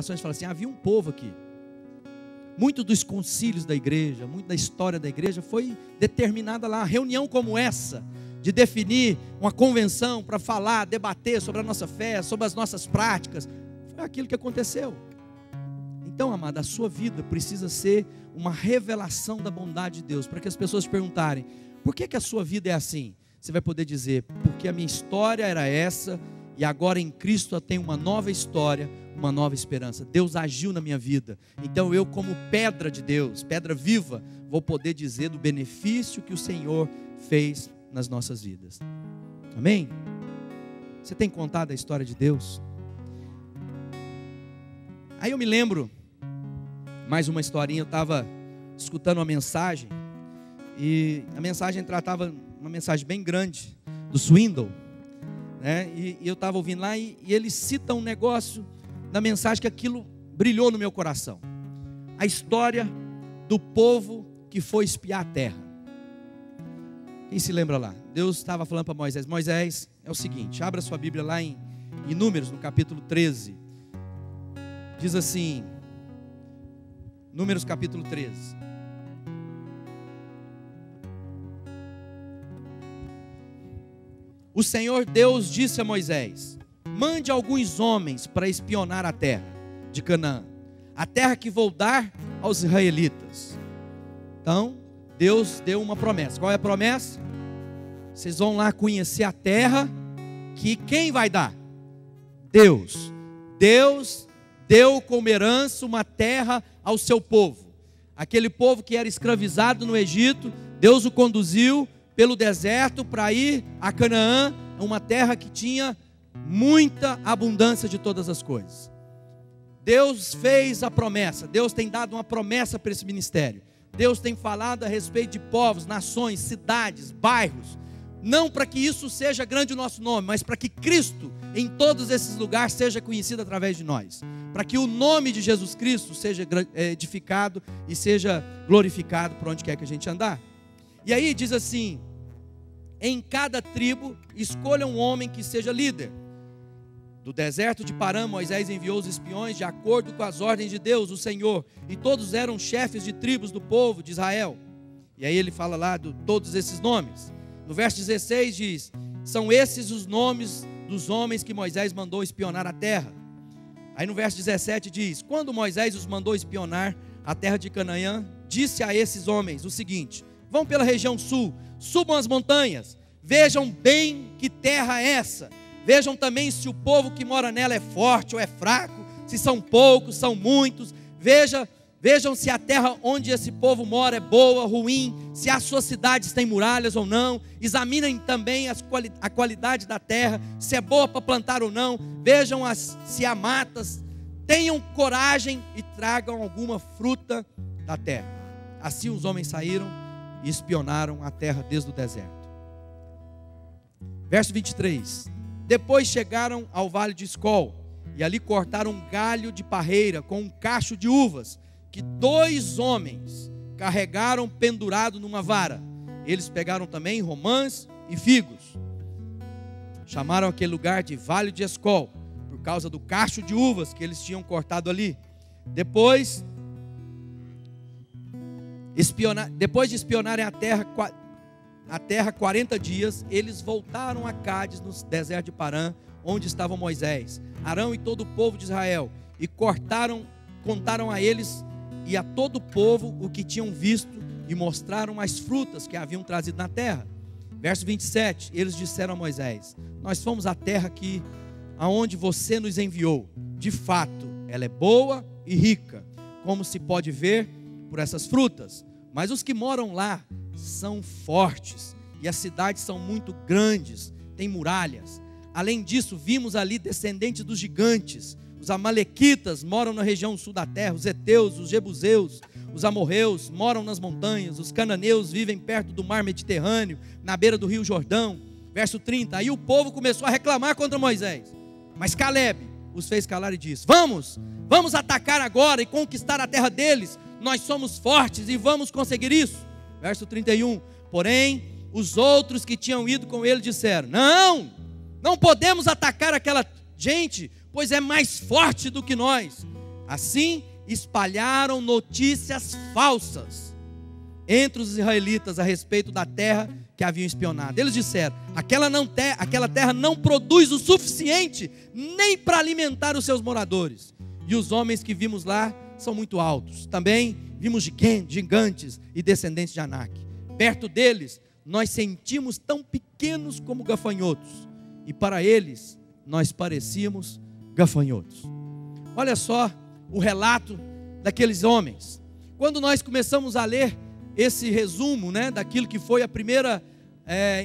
Fala assim, havia um povo aqui. Muito dos concílios da igreja, muito da história da igreja foi determinada lá. Reunião como essa, de definir uma convenção para falar, debater sobre a nossa fé, sobre as nossas práticas, foi aquilo que aconteceu. Então, amado, a sua vida precisa ser uma revelação da bondade de Deus, para que as pessoas te perguntarem, por que a sua vida é assim? Você vai poder dizer, porque a minha história era essa, e agora em Cristo eu tenho uma nova história, uma nova esperança. Deus agiu na minha vida. Então eu, como pedra de Deus, pedra viva, vou poder dizer do benefício que o Senhor fez nas nossas vidas. Amém? Você tem contado a história de Deus? Aí eu me lembro, mais uma historinha, eu estava escutando uma mensagem, e a mensagem tratava, uma mensagem bem grande, do Swindoll, né? E eu estava ouvindo lá, e ele cita um negócio da mensagem que aquilo brilhou no meu coração. A história do povo que foi espiar a terra. Quem se lembra lá? Deus estava falando para Moisés, Moisés, é o seguinte, abra sua Bíblia lá em Números, no capítulo 13. Diz assim, Números capítulo 13. O Senhor Deus disse a Moisés, mande alguns homens para espionar a terra de Canaã, a terra que vou dar aos israelitas. Então, Deus deu uma promessa. Qual é a promessa? Vocês vão lá conhecer a terra que quem vai dar? Deus. Deus deu como herança uma terra ao seu povo. Aquele povo que era escravizado no Egito, Deus o conduziu pelo deserto para ir a Canaã, uma terra que tinha muita abundância de todas as coisas. Deus fez a promessa, Deus tem dado uma promessa para esse ministério. Deus tem falado a respeito de povos, nações, cidades, bairros, não para que isso seja grande o nosso nome, mas para que Cristo em todos esses lugares seja conhecido através de nós, para que o nome de Jesus Cristo seja edificado e seja glorificado por onde quer que a gente andar. E aí diz assim, em cada tribo escolha um homem que seja líder. Do deserto de Parã, Moisés enviou os espiões de acordo com as ordens de Deus, o Senhor, e todos eram chefes de tribos do povo de Israel. E aí ele fala lá de todos esses nomes. No verso 16 diz, são esses os nomes dos homens que Moisés mandou espionar a terra. Aí no verso 17 diz, quando Moisés os mandou espionar a terra de Canaã, disse a esses homens o seguinte, vão pela região sul, subam as montanhas, vejam bem que terra é essa, vejam também se o povo que mora nela é forte ou é fraco, se são poucos, são muitos, vejam se a terra onde esse povo mora é boa ou ruim, se as suas cidades têm muralhas ou não, examinem também a qualidade da terra, se é boa para plantar ou não, vejam se há matas, tenham coragem e tragam alguma fruta da terra. Assim os homens saíram e espionaram a terra desde o deserto. Verso 23. Depois chegaram ao vale de Escol, e ali cortaram um galho de parreira com um cacho de uvas, que 2 homens carregaram pendurado numa vara. Eles pegaram também romãs e figos. Chamaram aquele lugar de Vale de Escol, por causa do cacho de uvas que eles tinham cortado ali. Depois de espionarem a terra 40 dias, eles voltaram a Cádiz, no deserto de Parã, onde estava Moisés, Arão e todo o povo de Israel, e contaram a eles e a todo o povo o que tinham visto, e mostraram as frutas que haviam trazido na terra. Verso 27, eles disseram a Moisés, nós fomos à terra aonde você nos enviou, de fato, ela é boa e rica, como se pode ver por essas frutas, mas os que moram lá são fortes, e as cidades são muito grandes, têm muralhas. Além disso, vimos ali descendentes dos gigantes. Os amalequitas moram na região sul da terra, os heteus, os jebuseus, os amorreus moram nas montanhas, os cananeus vivem perto do mar Mediterrâneo, na beira do rio Jordão. Verso 30, aí o povo começou a reclamar contra Moisés, mas Caleb os fez calar e disse, vamos atacar agora e conquistar a terra deles, nós somos fortes e vamos conseguir isso. Verso 31, porém os outros que tinham ido com ele disseram, não podemos atacar aquela gente, pois é mais forte do que nós. Assim, espalharam notícias falsas entre os israelitas a respeito da terra que haviam espionado. Eles disseram: aquela terra não produz o suficiente nem para alimentar os seus moradores. E os homens que vimos lá são muito altos. Também vimos gigantes e descendentes de Anak. Perto deles, nós sentimos tão pequenos como gafanhotos. E para eles, nós parecíamos gafanhotos. Olha só o relato daqueles homens. Quando nós começamos a ler esse resumo, daquilo que foi a primeira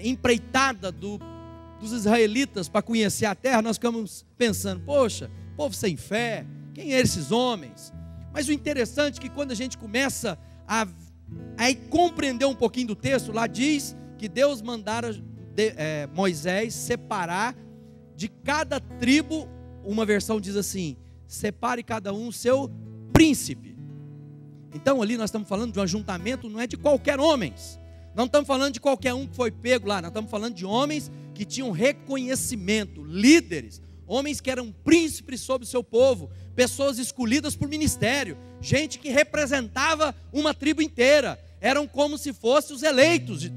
empreitada dos israelitas para conhecer a terra, nós ficamos pensando: poxa, povo sem fé, quem eram esses homens? Mas o interessante é que quando a gente começa a compreender um pouquinho do texto, lá diz que Deus mandara Moisés separar de cada tribo. Uma versão diz assim: separe cada um seu príncipe. Então ali nós estamos falando de um ajuntamento, não é de qualquer homens. Não estamos falando de qualquer um que foi pego lá. Nós estamos falando de homens que tinham reconhecimento, líderes, homens que eram príncipes sobre o seu povo, pessoas escolhidas por ministério, gente que representava uma tribo inteira, eram como se fossem os eleitos.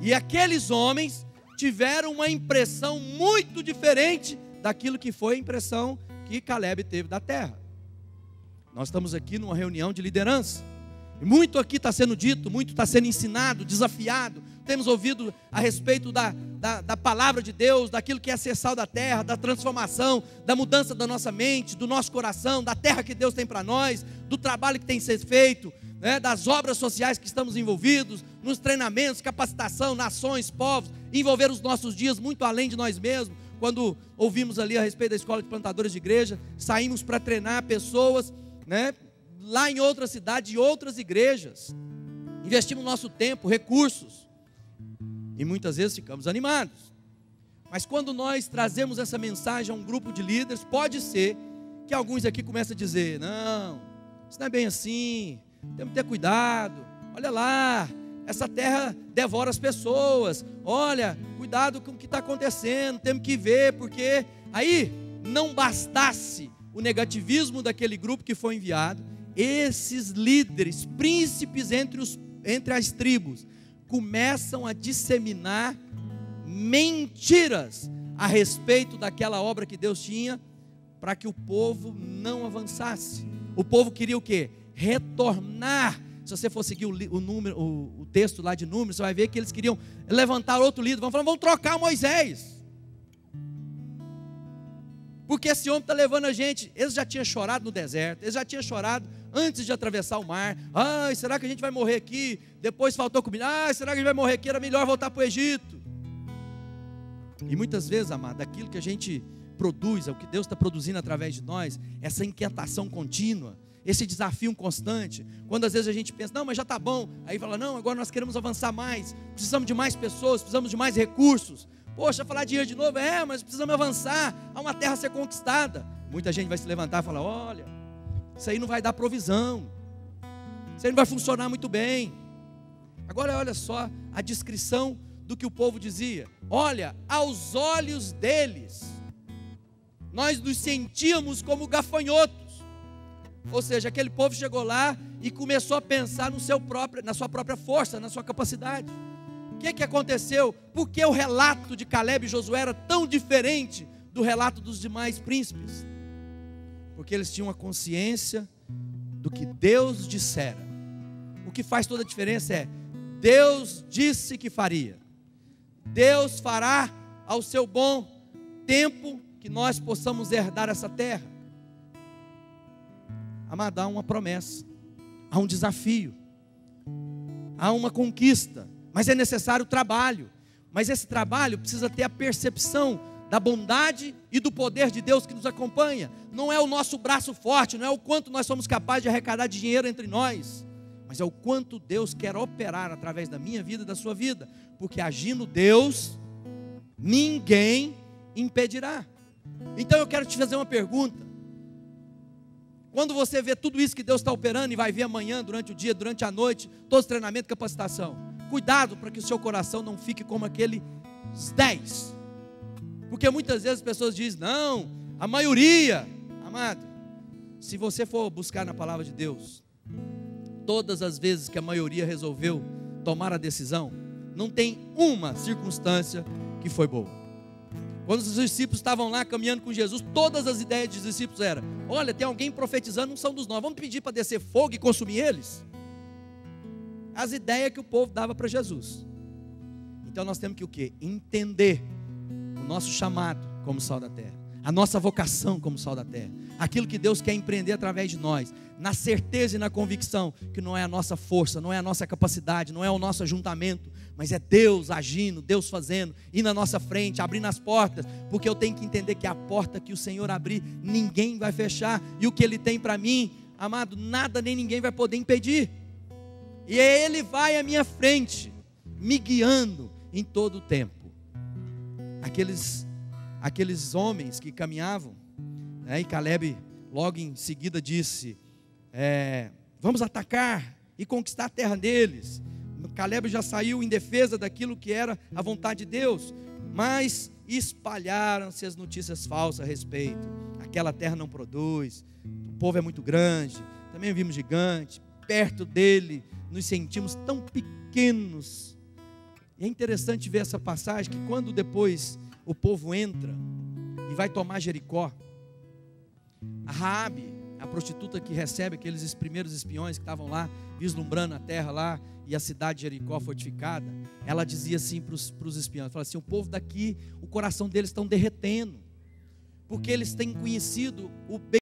E aqueles homens tiveram uma impressão muito diferente daquilo que foi a impressão que Caleb teve da terra. Nós estamos aqui numa reunião de liderança, e muito aqui está sendo dito, muito está sendo ensinado, desafiado. Temos ouvido a respeito da palavra de Deus, daquilo que é ser sal da terra, da transformação, da mudança da nossa mente, do nosso coração, da terra que Deus tem para nós, do trabalho que tem que ser feito, das obras sociais que estamos envolvidos, nos treinamentos, capacitação, nações, povos, envolver os nossos dias muito além de nós mesmos. Quando ouvimos ali a respeito da escola de plantadores de igreja, saímos para treinar pessoas, lá em outras cidades e outras igrejas, investimos nosso tempo, recursos, e muitas vezes ficamos animados. Mas quando nós trazemos essa mensagem a um grupo de líderes, pode ser que alguns aqui comecem a dizer: não, isso não é bem assim, temos que ter cuidado, olha lá, essa terra devora as pessoas, olha, cuidado com o que está acontecendo, temos que ver, porque aí não bastasse o negativismo daquele grupo que foi enviado, esses líderes, príncipes entre as tribos, começam a disseminar mentiras a respeito daquela obra que Deus tinha, para que o povo não avançasse. O povo queria o quê? Retornar. Se você for seguir o texto lá de Números, você vai ver que eles queriam levantar outro líder. Vamos trocar Moisés, porque esse homem está levando a gente. Eles já tinham chorado no deserto, eles já tinham chorado antes de atravessar o mar. Ai, será que a gente vai morrer aqui? Depois faltou comida. Ai, será que a gente vai morrer aqui? Era melhor voltar para o Egito. E muitas vezes, amado, aquilo que a gente produz, é o que Deus está produzindo através de nós, essa inquietação contínua, esse desafio constante. Quando às vezes a gente pensa: não, mas já está bom. Aí fala: não, agora nós queremos avançar mais, precisamos de mais pessoas, precisamos de mais recursos. Poxa, falar dinheiro de novo, mas precisamos avançar, há uma terra a ser conquistada. Muita gente vai se levantar e falar: olha, isso aí não vai dar provisão, isso aí não vai funcionar muito bem. Agora olha só a descrição do que o povo dizia: olha, aos olhos deles, nós nos sentíamos como gafanhotos. Ou seja, aquele povo chegou lá e começou a pensar na sua própria força, na sua capacidade. O que aconteceu? Por que o relato de Caleb e Josué era tão diferente do relato dos demais príncipes? Porque eles tinham a consciência do que Deus dissera. O que faz toda a diferença é: Deus disse que faria, Deus fará ao seu bom tempo que nós possamos herdar essa terra. Amado, há uma promessa, há um desafio, há uma conquista, mas é necessário trabalho. Mas esse trabalho precisa ter a percepção da bondade e do poder de Deus que nos acompanha. Não é o nosso braço forte, não é o quanto nós somos capazes de arrecadar dinheiro entre nós, mas é o quanto Deus quer operar através da minha vida e da sua vida. Porque agindo Deus, ninguém impedirá. Então eu quero te fazer uma pergunta. Quando você vê tudo isso que Deus está operando, e vai ver amanhã, durante o dia, durante a noite, todos os treinamentos, capacitação, cuidado para que o seu coração não fique como aqueles 10. Porque muitas vezes as pessoas dizem: não, a maioria, amado, Se você for buscar na palavra de Deus, todas as vezes que a maioria resolveu tomar a decisão, não tem uma circunstância que foi boa. Quando os discípulos estavam lá caminhando com Jesus, todas as ideias dos discípulos eram: olha, tem alguém profetizando, não são dos nossos, vamos pedir para descer fogo e consumir eles? As ideias que o povo dava para Jesus. Então nós temos que o quê? Entender o nosso chamado como sal da terra, a nossa vocação como sal da terra, aquilo que Deus quer empreender através de nós, na certeza e na convicção que não é a nossa força, não é a nossa capacidade, não é o nosso ajuntamento, mas é Deus agindo, Deus fazendo, ir na nossa frente, abrindo as portas, porque eu tenho que entender que a porta que o Senhor abrir, ninguém vai fechar, e o que Ele tem para mim, amado, nada nem ninguém vai poder impedir, e Ele vai à minha frente, me guiando em todo o tempo. Aqueles homens que caminhavam, e Caleb logo em seguida disse: vamos atacar e conquistar a terra deles. Caleb já saiu em defesa daquilo que era a vontade de Deus, mas espalharam-se as notícias falsas a respeito. Aquela terra não produz, o povo é muito grande, também vimos gigante, perto dele nos sentimos tão pequenos. E é interessante ver essa passagem, que quando depois o povo entra e vai tomar Jericó, a Raabe, a prostituta que recebe aqueles primeiros espiões que estavam lá, vislumbrando a terra lá, e a cidade de Jericó fortificada, ela dizia assim para os espiões, fala assim: o povo daqui, o coração deles estão derretendo, porque eles têm conhecido o bem